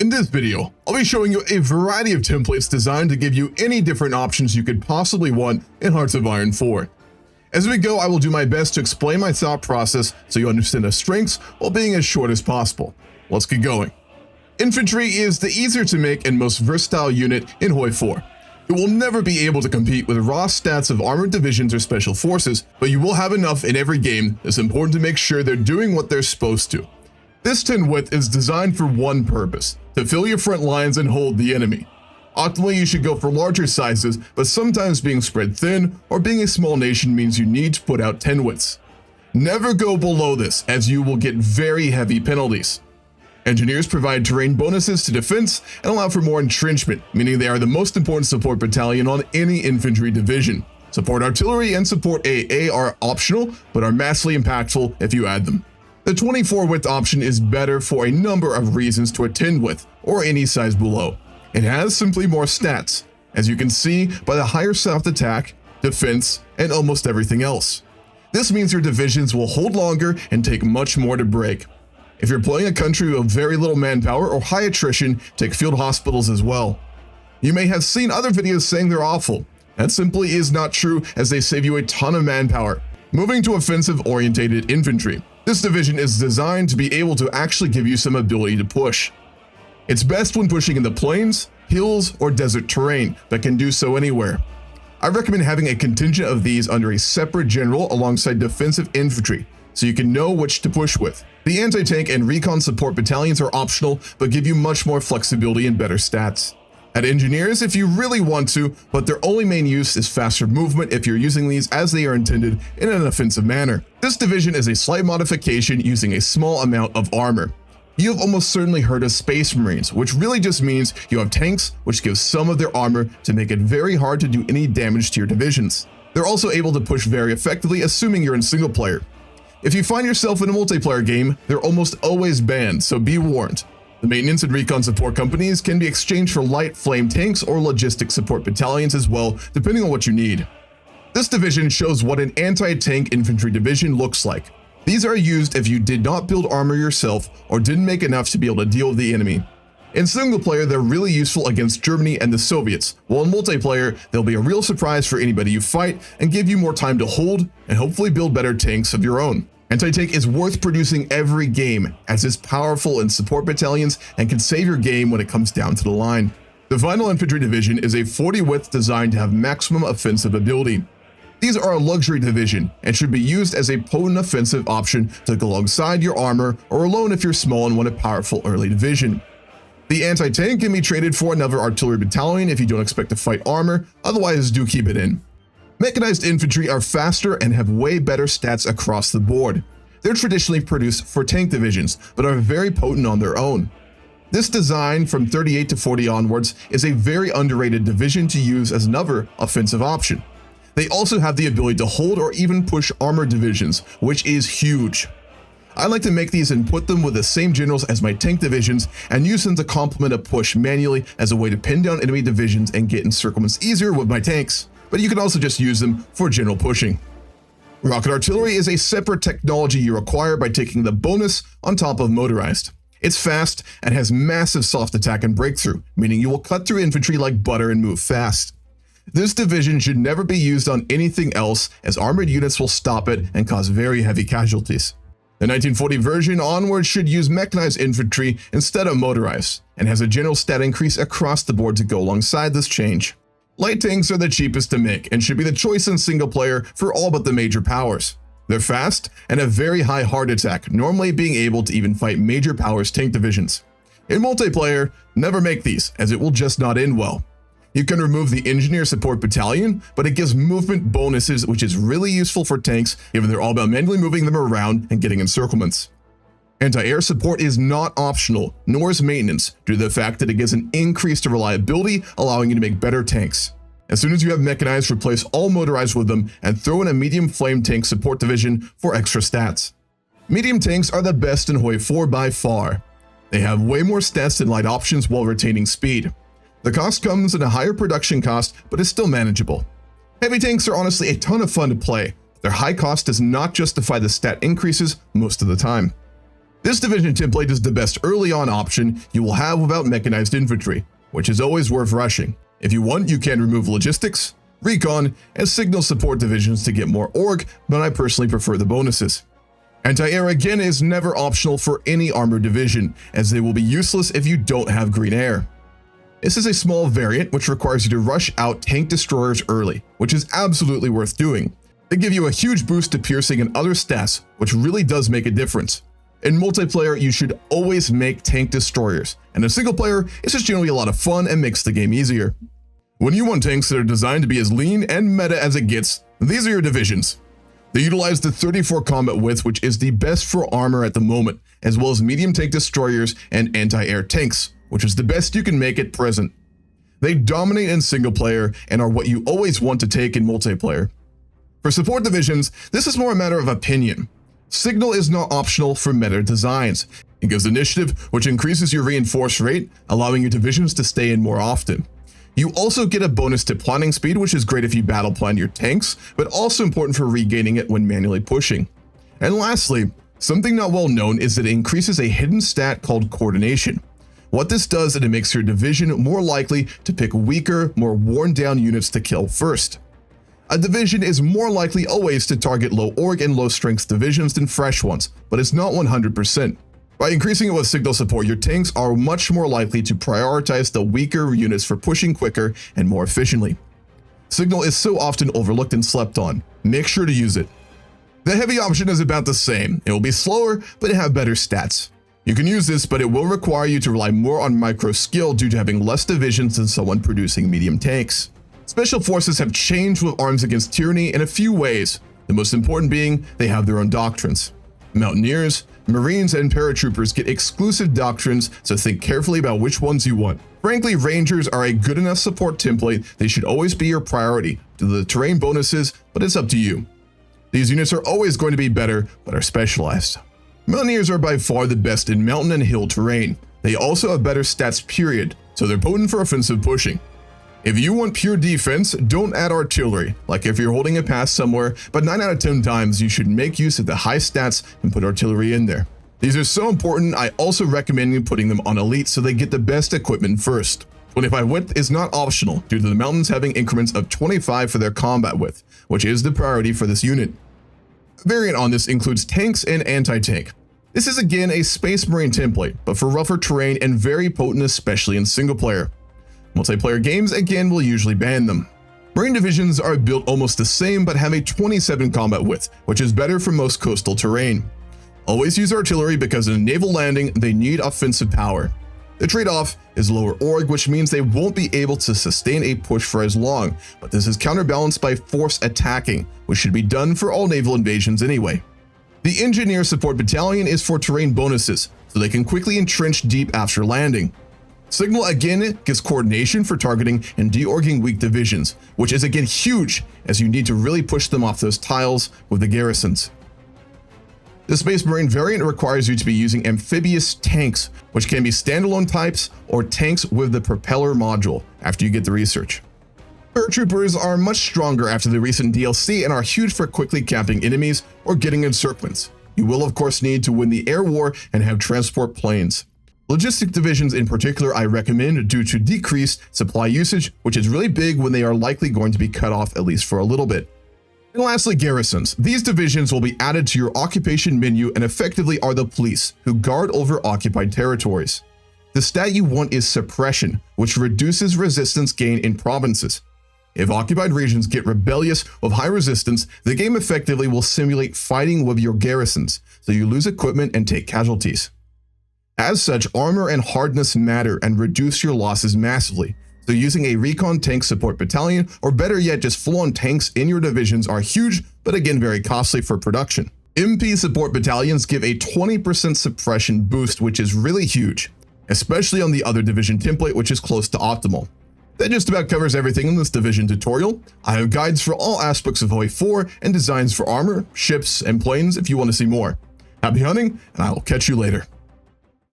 In this video, I'll be showing you a variety of templates designed to give you any different options you could possibly want in Hearts of Iron 4. As we go, I will do my best to explain my thought process so you understand the strengths while being as short as possible. Let's get going. Infantry is the easier to make and most versatile unit in HOI4. It will never be able to compete with raw stats of armored divisions or special forces, but you will have enough in every game. It's important to make sure they're doing what they're supposed to. This 10 width is designed for one purpose, to fill your front lines and hold the enemy. Optimally, you should go for larger sizes, but sometimes being spread thin or being a small nation means you need to put out 10 widths. Never go below this, as you will get very heavy penalties. Engineers provide terrain bonuses to defense and allow for more entrenchment, meaning they are the most important support battalion on any infantry division. Support artillery and support AA are optional, but are massively impactful if you add them. The 24 width option is better for a number of reasons to a 10 width, or any size below. It has simply more stats, as you can see by the higher soft attack, defense, and almost everything else. This means your divisions will hold longer and take much more to break. If you're playing a country with very little manpower or high attrition, take field hospitals as well. You may have seen other videos saying they're awful. That simply is not true, as they save you a ton of manpower. Moving to offensive-oriented infantry. This division is designed to be able to actually give you some ability to push. It's best when pushing in the plains, hills, or desert terrain, but can do so anywhere. I recommend having a contingent of these under a separate general alongside defensive infantry, so you can know which to push with. The anti-tank and recon support battalions are optional, but give you much more flexibility and better stats. Add engineers if you really want to, but their only main use is faster movement if you're using these as they are intended in an offensive manner. This division is a slight modification using a small amount of armor. You have almost certainly heard of Space Marines, which really just means you have tanks which give some of their armor to make it very hard to do any damage to your divisions. They're also able to push very effectively, assuming you're in single player. If you find yourself in a multiplayer game, they're almost always banned, so be warned. The maintenance and recon support companies can be exchanged for light flame tanks or logistic support battalions as well, depending on what you need. This division shows what an anti-tank infantry division looks like. These are used if you did not build armor yourself or didn't make enough to be able to deal with the enemy. In single player, they're really useful against Germany and the Soviets, while in multiplayer, they'll be a real surprise for anybody you fight and give you more time to hold and hopefully build better tanks of your own. Anti-tank is worth producing every game, as it's powerful in support battalions and can save your game when it comes down to the line. The final infantry division is a 40 width designed to have maximum offensive ability. These are a luxury division and should be used as a potent offensive option to go alongside your armor or alone if you're small and want a powerful early division. The anti-tank can be traded for another artillery battalion if you don't expect to fight armor, otherwise do keep it in. Mechanized infantry are faster and have way better stats across the board. They're traditionally produced for tank divisions, but are very potent on their own. This design from 38 to 40 onwards is a very underrated division to use as another offensive option. They also have the ability to hold or even push armored divisions, which is huge. I like to make these and put them with the same generals as my tank divisions and use them to complement a push manually as a way to pin down enemy divisions and get encirclements easier with my tanks. But you can also just use them for general pushing. Rocket artillery is a separate technology you acquire by taking the bonus on top of motorized. It's fast and has massive soft attack and breakthrough, meaning you will cut through infantry like butter and move fast. This division should never be used on anything else, as armored units will stop it and cause very heavy casualties. The 1940 version onward should use mechanized infantry instead of motorized, and has a general stat increase across the board to go alongside this change. Light tanks are the cheapest to make and should be the choice in single player for all but the major powers. They're fast and have very high hard attack, normally being able to even fight major powers tank divisions. In multiplayer, never make these, as it will just not end well. You can remove the engineer support battalion, but it gives movement bonuses, which is really useful for tanks given they're all about manually moving them around and getting encirclements. Anti-air support is not optional, nor is maintenance, due to the fact that it gives an increased reliability, allowing you to make better tanks. As soon as you have mechanized, replace all motorized with them and throw in a medium flame tank support division for extra stats. Medium tanks are the best in HOI4 by far. They have way more stats than light options while retaining speed. The cost comes in a higher production cost, but is still manageable. Heavy tanks are honestly a ton of fun to play. Their high cost does not justify the stat increases most of the time. This division template is the best early on option you will have without mechanized infantry, which is always worth rushing. If you want, you can remove logistics, recon, and signal support divisions to get more org, but I personally prefer the bonuses. Anti-air again is never optional for any armored division, as they will be useless if you don't have green air. This is a small variant which requires you to rush out tank destroyers early, which is absolutely worth doing. They give you a huge boost to piercing and other stats, which really does make a difference. In multiplayer, you should always make tank destroyers, and in single player, it's just generally a lot of fun and makes the game easier. When you want tanks that are designed to be as lean and meta as it gets, these are your divisions. They utilize the 34 combat width, which is the best for armor at the moment, as well as medium tank destroyers and anti-air tanks, which is the best you can make at present. They dominate in single player and are what you always want to take in multiplayer. For support divisions, this is more a matter of opinion. Signal is not optional for meta designs. It gives initiative, which increases your reinforce rate, allowing your divisions to stay in more often. You also get a bonus to planning speed, which is great if you battle plan your tanks, but also important for regaining it when manually pushing. And lastly, something not well known is that it increases a hidden stat called coordination. What this does is it makes your division more likely to pick weaker, more worn down units to kill first. A division is more likely always to target low org and low strength divisions than fresh ones, but it's not 100%. By increasing it with signal support, your tanks are much more likely to prioritize the weaker units for pushing quicker and more efficiently. Signal is so often overlooked and slept on. Make sure to use it. The heavy option is about the same. It will be slower, but it have better stats. You can use this, but it will require you to rely more on micro skill due to having less divisions than someone producing medium tanks. Special forces have changed with arms against tyranny in a few ways, the most important being they have their own doctrines. Mountaineers, Marines, and Paratroopers get exclusive doctrines, so think carefully about which ones you want. Frankly, Rangers are a good enough support template. They should always be your priority due to the terrain bonuses, but it's up to you. These units are always going to be better, but are specialized. Mountaineers are by far the best in mountain and hill terrain. They also have better stats period, so they're potent for offensive pushing. If you want pure defense, don't add artillery, like if you're holding a pass somewhere, but 9 out of 10 times you should make use of the high stats and put artillery in there. These are so important, I also recommend you putting them on elite so they get the best equipment first. 25 width is not optional due to the mountains having increments of 25 for their combat width, which is the priority for this unit. A variant on this includes tanks and anti-tank. This is again a Space Marine template, but for rougher terrain and very potent especially in single player. Multiplayer games again will usually ban them. Marine divisions are built almost the same but have a 27 combat width, which is better for most coastal terrain. Always use artillery because in a naval landing they need offensive power. The trade-off is lower org, which means they won't be able to sustain a push for as long, but this is counterbalanced by force attacking, which should be done for all naval invasions anyway. The Engineer Support Battalion is for terrain bonuses, so they can quickly entrench deep after landing. Signal again gives coordination for targeting and deorging weak divisions, which is again huge as you need to really push them off those tiles with the garrisons. The Space Marine variant requires you to be using amphibious tanks, which can be standalone types or tanks with the propeller module after you get the research. Paratroopers are much stronger after the recent DLC and are huge for quickly capping enemies or getting encirclements. You will of course need to win the air war and have transport planes. Logistic divisions in particular I recommend due to decreased supply usage, which is really big when they are likely going to be cut off at least for a little bit. And lastly, garrisons. These divisions will be added to your occupation menu and effectively are the police who guard over occupied territories. The stat you want is suppression, which reduces resistance gain in provinces. If occupied regions get rebellious with high resistance, the game effectively will simulate fighting with your garrisons, so you lose equipment and take casualties. As such, armor and hardness matter and reduce your losses massively, so using a recon tank support battalion, or better yet just full-on tanks in your divisions are huge, but again very costly for production. MP support battalions give a 20% suppression boost, which is really huge, especially on the other division template, which is close to optimal. That just about covers everything in this division tutorial. I have guides for all aspects of HOI4 and designs for armor, ships, and planes if you want to see more. Happy hunting, and I will catch you later.